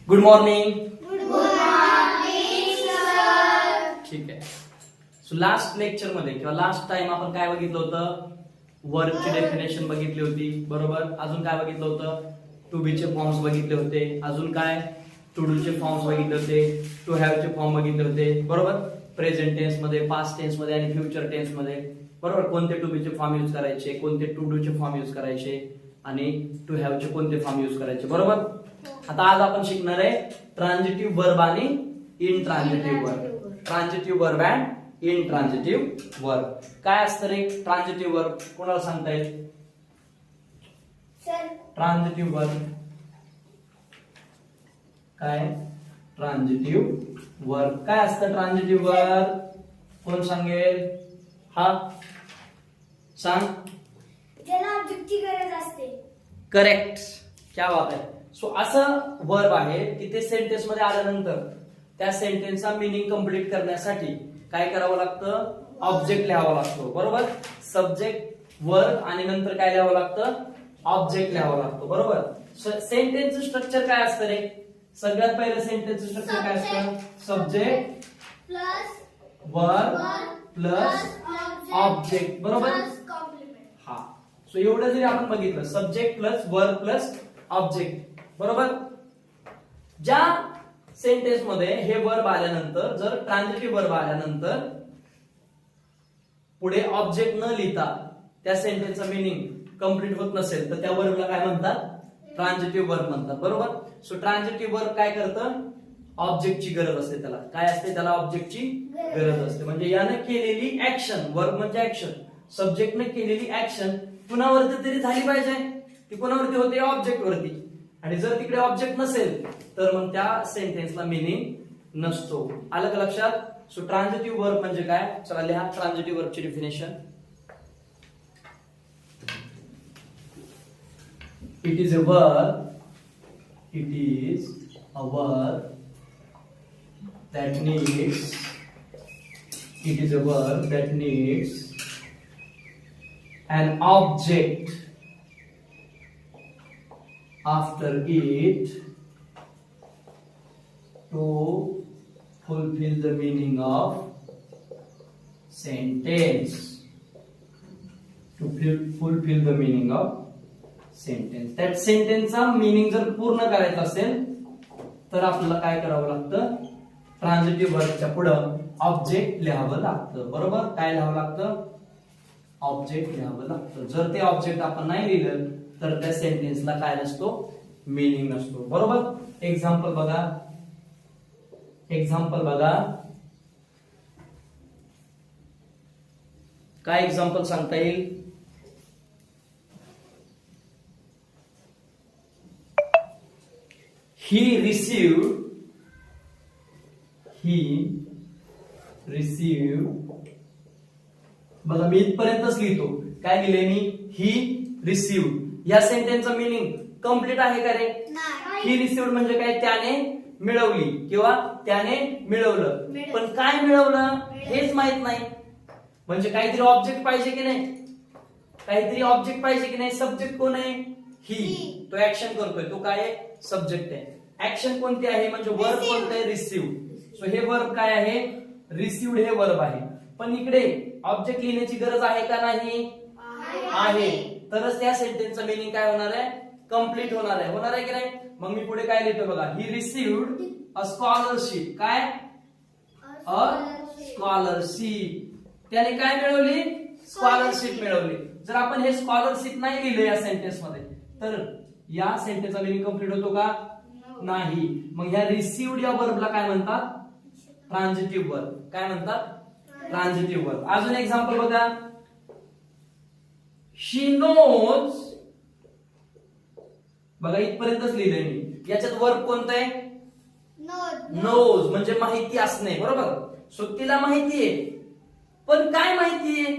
Good morning. Good morning sir. ठीक आहे. So last lecture मध्ये किंवा लास्ट टाइम आपण काय बघितलं होतं? वर्बची डेफिनेशन बघितली होती, बरोबर. अजून काय बघितलं होतं? टू बी चे फॉर्म्स बघितले होते. अजून काय? टू डू चे फॉर्म्स बघितले होते. टू हॅव चे फॉर्म बघितले होते, बरोबर. प्रेझेंट टेन्स मध्ये, पास्ट टेन्स मध्ये आणि फ्युचर टेन्स मध्ये, बरोबर. कोणते टू बी चे फॉर्म यूज करायचे, कोणते टू डू चे फॉर्म यूज करायचे आणि टू हॅव चे कोणते फॉर्म यूज करायचे, बरोबर. आता आज आपण शिकणार आहे ट्रान्झिटिव्ह वर्ब आणि intransitive verb. Transitive verb and intransitive verb. काय असतं रे ट्रान्झिटिव्ह वर्ब? कोणाला सांगता येईल? सर ट्रान्झिटिव्ह वर्ब काय? ट्रान्झिटिव्ह वर्ब काय असतं? ट्रान्झिटिव्ह वर्ब कोण सांगेल? हा सांग. ज्याला ऑब्जेक्टची गरज असते. करेक्ट. क्या बात आहे. सो असं वर्ब आहे की ते सेंटेन्स मध्ये आल्यानंतर त्या सेंटेन्सचा मिनिंग कंप्लीट करण्यासाठी काय करावं लागतं? ऑब्जेक्ट लिहावा लागतो, बरोबर. सब्जेक्ट वर्ब आणि नंतर काय लिहावं लागतं? ऑब्जेक्ट लिहावं लागतो, बरोबर. सेंटेन्सचं स्ट्रक्चर काय असतं रे? सगळ्यात पहिलं सेंटेन्सचं स्ट्रक्चर काय असतं? Subject plus verb plus object, बरोबर. कॉम्प्लिमेंट. हा. सो एवढं जरी आपण बघितलं, subject plus verb plus object, बरोबर. ज्या सेंटेन्स मध्ये हे वर्ब आल्यानंतर, जर ट्रान्झिटिव्ह वर्ब आल्यानंतर पुढे ऑब्जेक्ट न लिहिता त्या सेंटेन्सचा मिनिंग कंप्लीट होत नसेल तर त्या वर्बला काय म्हणतात? ट्रान्झिटिव्ह वर्ब म्हणतात, बरोबर. सो ट्रान्झिटिव्ह वर्ब काय करतं? ऑब्जेक्टची गरज असते त्याला. काय असते त्याला? ऑब्जेक्टची गरज असते. म्हणजे यानं केलेली ऍक्शन, वर्ब म्हणजे ऍक्शन, सब्जेक्टने केलेली ऍक्शन कुणावरती तरी झाली पाहिजे. ती कोणावरती होते? ऑब्जेक्ट वरती. आणि जर तिकडे ऑब्जेक्ट नसेल तर मग त्या सेंटेन्सला मिनिंग नसतो. आलं का लक्षात? सो ट्रान्झिटिव्ह वर्ब म्हणजे काय? चला लिहा ट्रान्झिटिव्ह वर्बची definition. It is a verb, it is a verb that needs, it is a verb that needs an object after it to fulfill the meaning of sentence, to fulfill the meaning of sentence. that sentence चा meaning जर पूर्ण करायचा असेल तर आपल्याला काय करावं लागतं? ट्रान्झिटिव्ह वर्बच्या पुढे ऑब्जेक्ट लिहावं लागतं, बरोबर. काय लिहावं लागतं? ऑब्जेक्ट लिहावं लागतं. जर ते ऑब्जेक्ट आपण नाही लिहिलं तर त्या सेंटेन्सला काय नसतो? मिनिंग नसतो, बरोबर. एक्झाम्पल बघा, एक्झाम्पल बघा. काय एक्झाम्पल सांगता येईल? he received बघा मी इथपर्यंतच लिहितो. काय लिहिले मी? ही रिसिव्ड. या सेंटेन्सचा मिनिंग कम्प्लीट आहे का रे? ही रिसिव्ड म्हणजे काय? त्याने मिळवली किंवा त्याने मिळवलं. पण काय मिळवलं हेच माहित नाही. म्हणजे काहीतरी ऑब्जेक्ट पाहिजे की नाही? काहीतरी ऑब्जेक्ट पाहिजे की नाही? सब्जेक्ट कोण आहे? ही. तो ऍक्शन करतोय, तो काय आहे? सब्जेक्ट आहे. ऍक्शन कोणती आहे? म्हणजे वर्ब कोणतं आहे? रिसिव्ड. सो हे वर्ब काय आहे? रिसिव्ड हे वर्ब आहे. पण इकडे ऑब्जेक्ट लिहिण्याची गरज आहे का? नाही आहे. तरच त्या सेंटेन्सचा मिनिंग काय होणार आहे? कंप्लीट होणार आहे. होणार आहे की नाही? मग मी पुढे काय लिहितो बघा. ही रिसिव्ड अ स्कॉलरशिप. काय? अ स्कॉलरशिप. त्याने काय मिळवली? स्कॉलरशिप मिळवली. जर आपण हे स्कॉलरशिप नाही लिहिलं या सेंटेन्स मध्ये तर या सेंटेन्सचा मिनिंग कंप्लीट होतो का? नाही. मग या रिसिव्ड या वर्बला काय म्हणतात? ट्रान्झिटिव्ह वर्ब. काय म्हणतात? ट्रान्झिटिव्ह वर्ब. अजून एक्झाम्पल बघा. शी नोज. बघा इथपर्यंतच लिहिलंय मी. याच्यात वर्ब कोणतं आहे? नोज म्हणजे माहिती असणे, बरोबर. सो तिला माहितीये. पण काय माहितीये?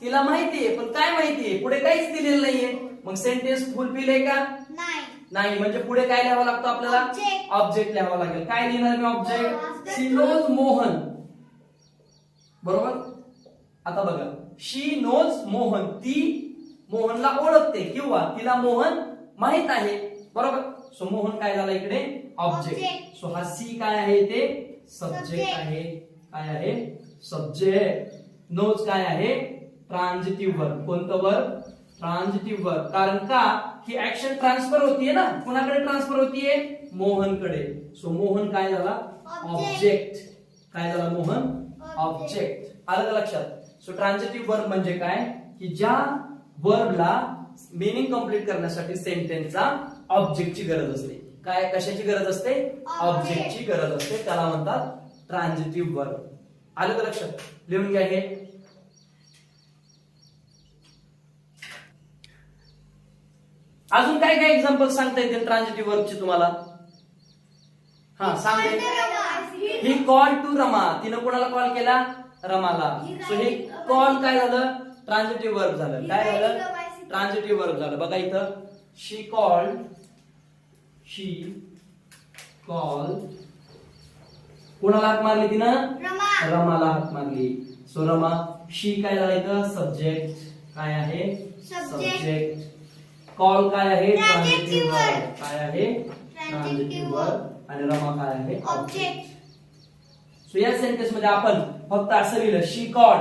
तिला माहितीये पण काय माहितीये? पुढे काहीच दिलेलं नाहीये. मग सेंटेन्स फुलफिल आहे का? नाही. म्हणजे पुढे काय लिहावं लागतं आपल्याला? ऑब्जेक्ट लिहावं लागेल. काय लिहिणार मी? ऑब्जेक्ट. शी नोज मोहन, बरोबर. आता बघा, शी नोज मोहन. ती मोहनला ओळखते किंवा तिला मोहन माहित आहे. बरोबर. सो मोहन काय झाला इकडे ऑब्जेक्ट. Object. सो हा सी काय आहे ते सब्जेक्ट Subject. आहे. काय आहे सब्जेक्ट. नोज काय आहे ट्रान्झिटिव्ह वर्ब. कोणतं वर्ब ट्रान्झिटिव्ह वर्ब. कारण का ही ऍक्शन ट्रान्सफर होतीये ना. कोणाकडे ट्रान्सफर होतीये मोहनकडे. सो मोहन काय झाला ऑब्जेक्ट. काय झाला मोहन ऑब्जेक्ट. आलं का लक्षात. सो ट्रान्झिटिव्ह वर्ब म्हणजे काय की ज्या वर्बला मीनिंग कंप्लीट करण्यासाठी सेंटेन्सचा ऑब्जेक्टची गरज असते. काय कशाची गरज असते ऑब्जेक्टची गरज असते. त्याला म्हणतात ट्रान्झिटिव्ह वर्ब. आलं का लक्षात. लिहून घ्या हे. अजून काय काय एक्झाम्पल सांगता येतील ट्रान्झिटिव्ह वर्बची तुम्हाला. हा सांगते. ही कॉल टू रमा. तिनं कोणाला कॉल केला रमाला. सो हे कॉल काय झालं ट्रान्झिटिव्ह वर्ब झालं. काय झालं ट्रान्झिटिव्ह वर्ब झालं. बघा इथं शी कॉल कोणाला हाक मारली तिनं रमाला हाक मारली. सो रमा शी काय झालं इथं सब्जेक्ट. काय आहे सब्जेक्ट. कॉल काय आहे ट्रान्झिटिव्ह वर्ब. काय आहे ट्रान्झिटिव्ह वर्ब आणि रमा काय आहे ऑब्जेक्ट. सो या सेंटेन्स मध्ये आपण फक्त असं लिहिलं शी कॉल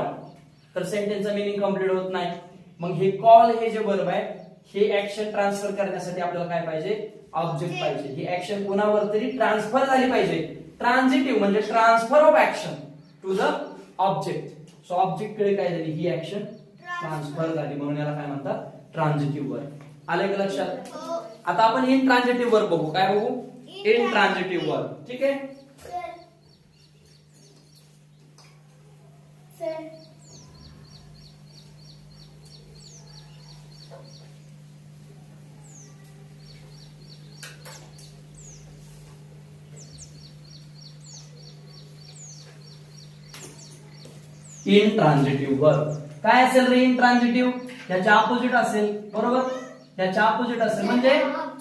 तर सेंटेन्सचा मीनिंग कंप्लीट होत नाही. मग हे कॉल हे जे वर्ब आहे हे ऍक्शन ट्रान्सफर करण्यासाठी आपल्याला काय पाहिजे ऑब्जेक्ट पाहिजे. ही ऍक्शन कोणावर तरी ट्रान्सफर झाली पाहिजे. ट्रान्झिटिव्ह म्हणजे transfer of action to the object. So object कडे काय झाली ही ऍक्शन ट्रान्सफर झाली म्हणून याला काय म्हणतात ट्रान्झिटिव्ह वर्ब. आलं का लक्षात. आता आपण इन ट्रान्झिटिव्ह वर्ब बघू. काय बघू इन ट्रान्झिटिव्ह वर्ब. ठीक आहे. इन ट्रान्झिटिव्ह वर्ब काय असेल रे इन ट्रान्झिटिव्ह याच्या ऑपोजिट असेल. बरोबर याच्या ऑपोजिट असेल म्हणजे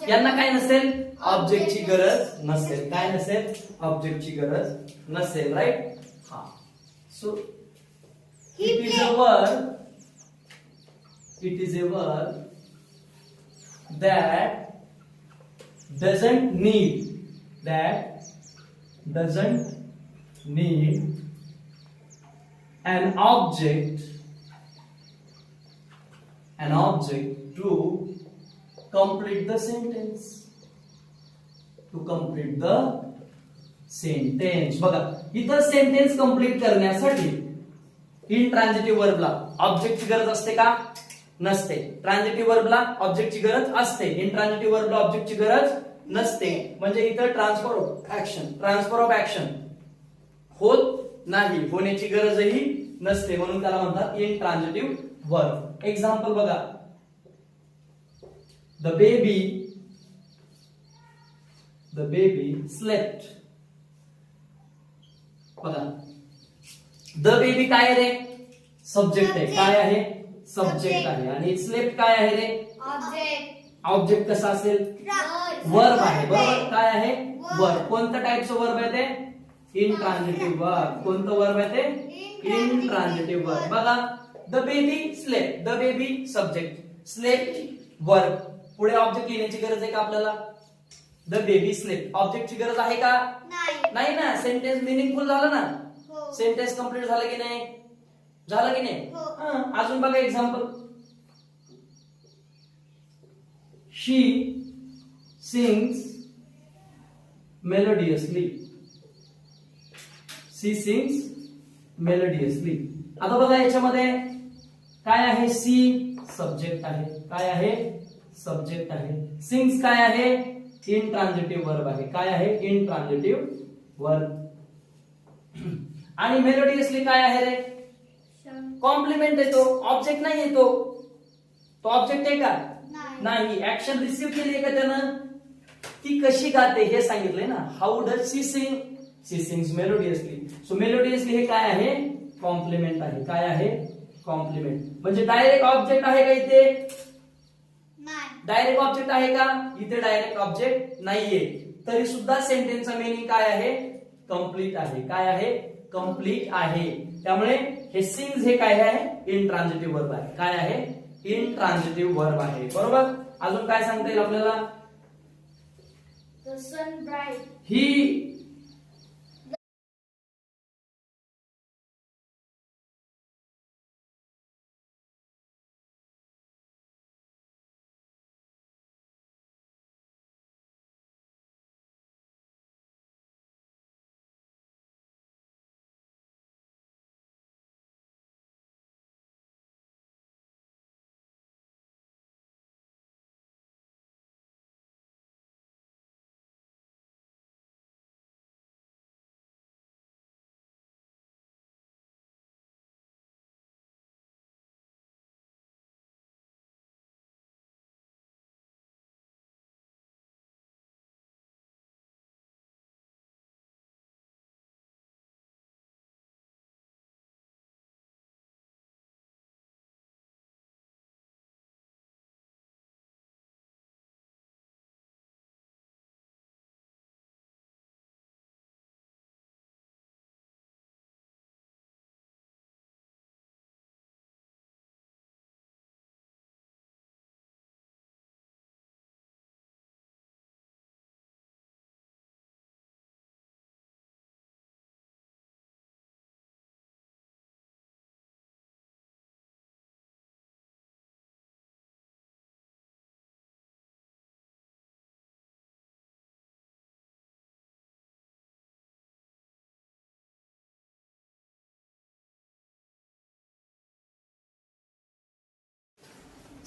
यांना काय नसेल ऑब्जेक्टची गरज नसेल. काय नसेल ऑब्जेक्टची गरज नसेल. राईट. हा. So it is a verb that doesn't need an object to complete the sentence. बघा इथं सेंटेन्स कंप्लीट करण्यासाठी इंट्रान्झिटिव्ह वर्बला ऑब्जेक्टची गरज असते का नसते. ट्रान्झिटिव्ह वर्बला ऑब्जेक्टची गरज असते. इंट्रान्झिटिव्ह वर्बला ऑब्जेक्टची गरज नसते. म्हणजे इथं ट्रान्सफर ऑफ ऍक्शन होत नाही. होण्याची गरजही नसते म्हणून त्याला म्हणतात इंट्रान्झिटिव्ह वर्ब. एक्झाम्पल बघा द बेबी स्लेप्ट. बघा द बेबी काय आहे रे सब्जेक्ट आहे. काय आहे सब्जेक्ट आहे आणि स्लेप्ट काय आहे रे ऑब्जेक्ट कसा असेल वर्ब आहे. बरोबर काय आहे वर्ब. कोणत्या टाइपचं वर्ब आहे ते इंट्रान्झिटिव्ह वर्ब. कोणतं वर्ब आहे ते इंट्रान्झिटिव्ह वर्ब. बघा the baby slept. The baby subject slept verb. पुढे ऑब्जेक्ट लिहिण्याची गरज आहे का आपल्याला. द बेबी स्लेप्ट ऑब्जेक्टची गरज आहे का नाही ना. सेंटेन्स मिनिंगफुल झालं ना. सेंटेन्स कंप्लीट झालं की नाही झालं की नाही. अजून बघा एक्झाम्पल शी सिंग्स मेलोडियसली. आता बघा याच्यामध्ये काय आहे सी सब्जेक्ट आहे. काय आहे सब्जेक्ट आहे. सिंग्स काय आहे इंट्रान्झिटिव्ह वर्ब आहे. काय आहे इंट्रान्झिटिव्ह वर्ब. आणि मेलोडियसली काय आहे रे कॉम्प्लिमेंट आहे. तो ऑब्जेक्ट नाही आहे. तो ऑब्जेक्ट आहे का नाही. ऍक्शन रिसीव्ह केली आहे का त्यानं. ती कशी गाते हे सांगितलंय ना. How does she sing. She sings melodiously. So melodiously हे काय आहे कॉम्प्लिमेंट आहे. काय आहे कॉम्प्लिमेंट. म्हणजे डायरेक्ट ऑब्जेक्ट आहे का इथे डायरेक्ट ऑब्जेक्ट आहे का इथे डायरेक्ट ऑब्जेक्ट नाहीये. तरी सुद्धा सेंटेन्सचा मीनिंग काय आहे कंप्लीट आहे. काय आहे कंप्लीट आहे. त्यामुळे हे सिंग्स हे काय आहे इंट्रान्झिटिव्ह वर्ब आहे. काय आहे इंट्रान्झिटिव्ह वर्ब आहे. बरोबर. अजून काय सांगता येईल आपल्याला The sun bright. ही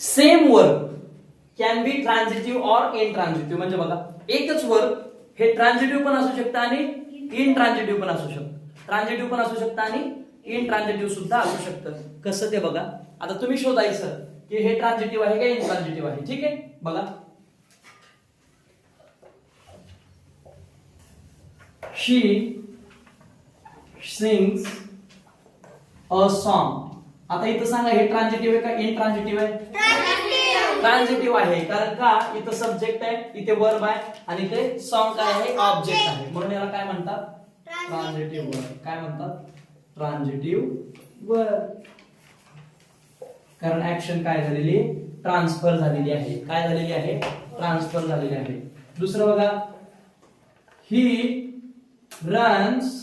same verb can be transitive or intransitive. म्हणजे बघा एकच वर्ब हे ट्रान्झिटिव्ह पण असू शकतं आणि इनट्रान्झिटिव्ह पण असू शकतं. ट्रान्झिटिव्ह पण असू शकतं आणि इनट्रान्झिटिव्ह सुद्धा असू शकतं. कसं ते बघा. आता तुम्ही शोधायचं की हे ट्रान्झिटिव्ह आहे का इनट्रान्झिटिव्ह आहे. ठीक आहे बघा. She sings a song. आता इथं सांगा हे ट्रान्झिटिव्ह आहे का इनट्रान्झिटिव्ह आहे. ट्रान्झिटिव्ह आहे. कारण का इथं सब्जेक्ट आहे, इथे वर्ब आहे आणि इथे सॉन्ग काय आहे ऑब्जेक्ट आहे. म्हणून याला काय म्हणतात ट्रान्झिटिव्ह वर्ब. काय म्हणतात ट्रान्झिटिव्ह वर्ब. कारण ऍक्शन काय झालेली ट्रान्सफर झालेली आहे. काय झालेली आहे ट्रान्सफर झालेली आहे. दुसरं बघा. ही रन्स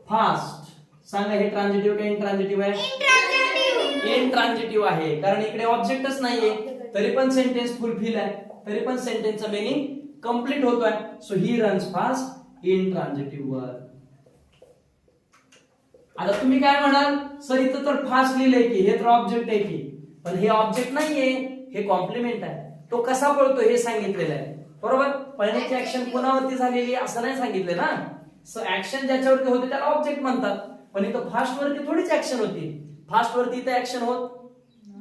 फास्ट. सांगा हे ट्रान्झिटिव्ह का इनट्रान्झिटिव्ह आहे. इनट्रान्झिटिव्ह आहे. कारण इकडे ऑब्जेक्टच नाहीये तरी पण सेंटेन्स फुलफिल आहे. तरी पण सेंटेन्सचा मीनिंग कंप्लीट होतोय. So he runs fast intransitive verb. आता तुम्ही काय म्हणाल सर इथं तर फास्ट लिहिलंय की हे तर ऑब्जेक्ट आहे की. पण हे ऑब्जेक्ट नाहीये, हे कॉम्प्लिमेंट आहे. तो कसा पळतो हे सांगितलेलं आहे. बरोबर. पळण्याची ऍक्शन कोणावरती झालेली असं नाही सांगितलं ना. सो ऍक्शन ज्याच्यावरती होते त्याला ऑब्जेक्ट म्हणतात. पण इथं फास्ट वरती थोडीच ऍक्शन होती. फास्ट वरती इथं ऍक्शन होत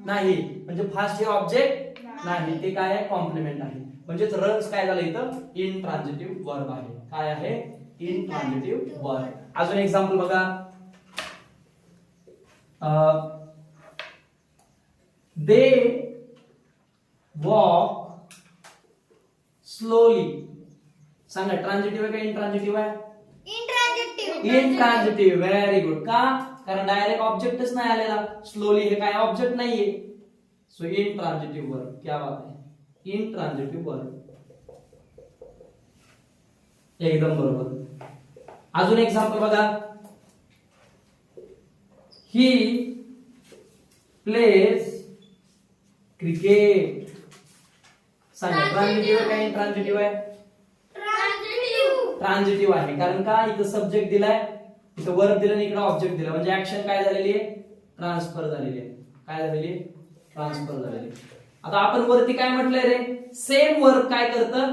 नाही. म्हणजे फास्ट हे ऑब्जेक्ट नाही, ते काय आहे कॉम्प्लिमेंट आहे. म्हणजेच रन्स काय झालं इथं इनट्रान्झिटिव्ह वर्ब आहे. काय आहे इनट्रान्झिटिव्ह वर्ब. अजून एक्झाम्पल बघा. They walk slowly. सांगा ट्रान्झिटिव्ह आहे का इनट्रान्झिटिव्ह आहे. इनट्रान्झिटिव्ह. Very good. का कारण डायरेक्ट ऑब्जेक्टच नाही आलेला. स्लोली हे काय ऑब्जेक्ट नाहीये. So intransitive verb. क्या बात आहे इनट्रान्झिटिव्ह वर्ब. एकदम बरोबर. अजून एक्झाम्पल बघा. He plays cricket. सांगा ट्रान्झिटिव्ह आहे का इनट्रान्झिटिव्ह आहे. ट्रान्झिटिव्ह आहे. कारण का इथं सब्जेक्ट दिलाय, इथं वर्ब दिलं आणि इकडे ऑब्जेक्ट दिला. म्हणजे ऍक्शन काय झालेली आहे ट्रान्सफर झालेली आहे. काय झालेली आहे ट्रान्सफर झालेली. आता आपण वरती काय म्हटलंय रे सेम वर्ब काय करतं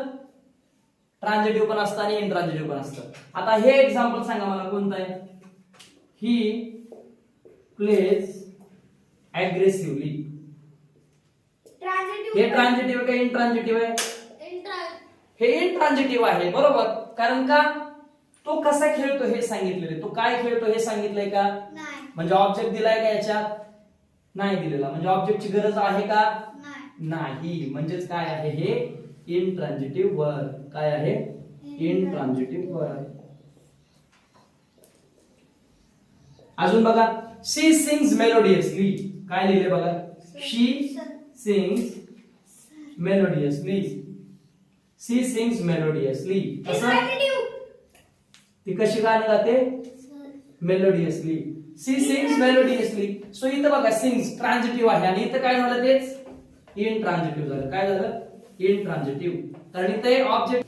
ट्रान्झिटिव्ह पण असतं आणि इनट्रान्झिटिव्ह पण असतं. आता हे एक्झाम्पल सांगा मला कोणतं आहे. He plays aggressively. हे ट्रान्झिटिव्ह का इनट्रान्झिटिव्ह आहे. हे इनट्रान्झिटिव्ह आहे. बरोबर. कारण का तो कसा खेळतो हे सांगितलेलं. तो काय खेळतो हे सांगितलंय का. म्हणजे ऑब्जेक्ट दिलाय का याच्यात नाही दिलेला. म्हणजे ऑब्जेक्टची गरज आहे का नाही. म्हणजेच काय आहे हे इनट्रान्झिटिव्ह वर्ब. काय आहे इनट्रान्झिटिव्ह वर्ब. अजून बघा. She sings melodiously. काय लिहिले बघा. She sings melodiously. She sings melodiously. असं Interrogative. ती कशी गाणं गाते? Melodiously. She sings melodiously. So इथं बघा सिंग्स ट्रान्झिटिव्ह आहे आणि इथं काय झालं तेच इंट्रान्झिटिव्ह झालं. काय झालं? इंट्रान्झिटिव्ह. कारण इथे ऑब्जेक्ट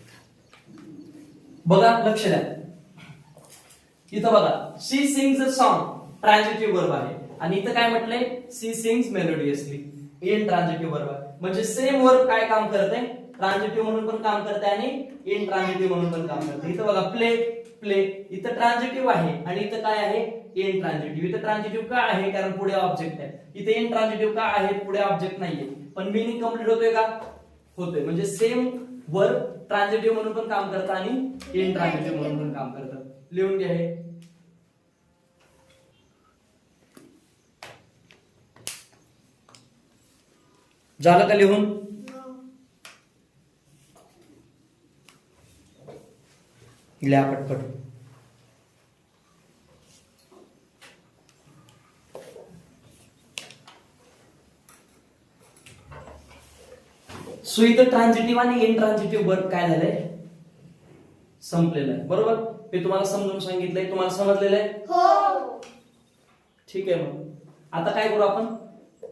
बघा, लक्ष द्या. इथं बघा she sings a song ट्रान्झिटिव्ह verb आहे आणि इथं काय म्हटलंय? शी सिंग्स मेलोडियसली. इंट्रान्झिटिव्ह वर्ब आहे. म्हणजे सेम वर्ब काय काम करते? ट्रान्झिटिव्ह म्हणून पण काम करते आणि इंट्रान्झिटिव्ह म्हणून पण काम करते. इथं बघा प्ले प्ले, इथं ट्रान्झिटिव्ह आहे आणि इथं काय आहे? इंट्रान्झिटिव्ह. इथं ट्रान्झिटिव्ह का आहे? कारण पुढे ऑब्जेक्ट आहे. इथे इंट्रान्झिटिव्ह का आहे? पुढे ऑब्जेक्ट नाहीये. पण मीनिंग कंप्लीट होतोय का? होतोय. म्हणजे सेम वर्ब ट्रान्झिटिव्ह म्हणून पण काम करतं आणि इंट्रान्झिटिव्ह म्हणून पण काम करतं. लिहून घ्या हे. झालं का लिहून? लिहा पटपट. सो इथं ट्रान्झिटिव्ह आणि इंट्रान्झिटिव्ह वर्ब काय झालंय? संपलेलं आहे. बरोबर? हे तुम्हाला समजून सांगितलंय. तुम्हाला समजलेलं आहे? हो. ठीक आहे. मग आता काय करू आपण?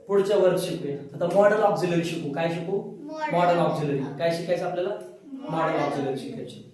पुढच्या वर्ब शिकूया. आता मॉडेल ऑक्झिलरी शिकू. काय शिकू? Model. Model auxiliary. काय शिकायचं आपल्याला? मॉडेल ऑक्झिलरी शिकायची.